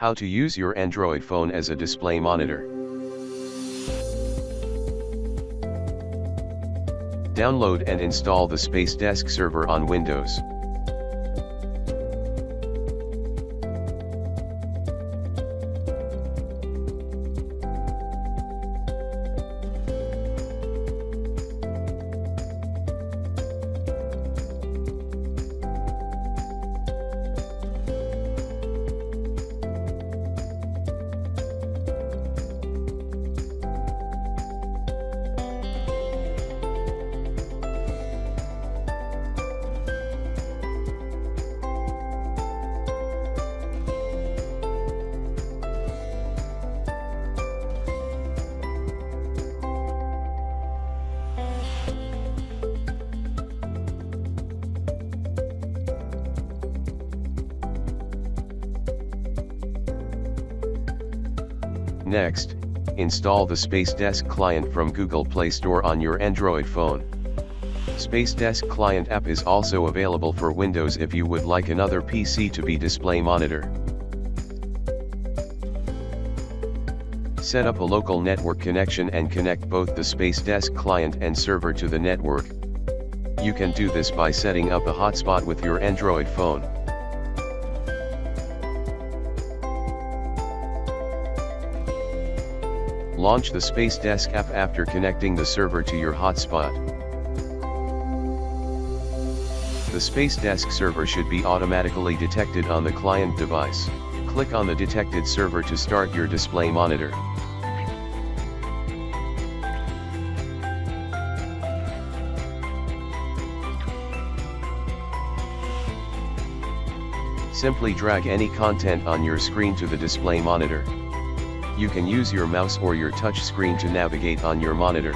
How to use your Android phone as a display monitor. Download and install the spacedesk server on Windows. Next, install the spacedesk client from Google Play Store on your Android phone. Spacedesk client app is also available for Windows if you would like another PC to be display monitor. Set up a local network connection and connect both the spacedesk client and server to the network. You can do this by setting up a hotspot with your Android phone. Launch the spacedesk app after connecting the server to your hotspot. The spacedesk server should be automatically detected on the client device. Click on the detected server to start your display monitor. Simply drag any content on your screen to the display monitor. You can use your mouse or your touch screen to navigate on your monitor.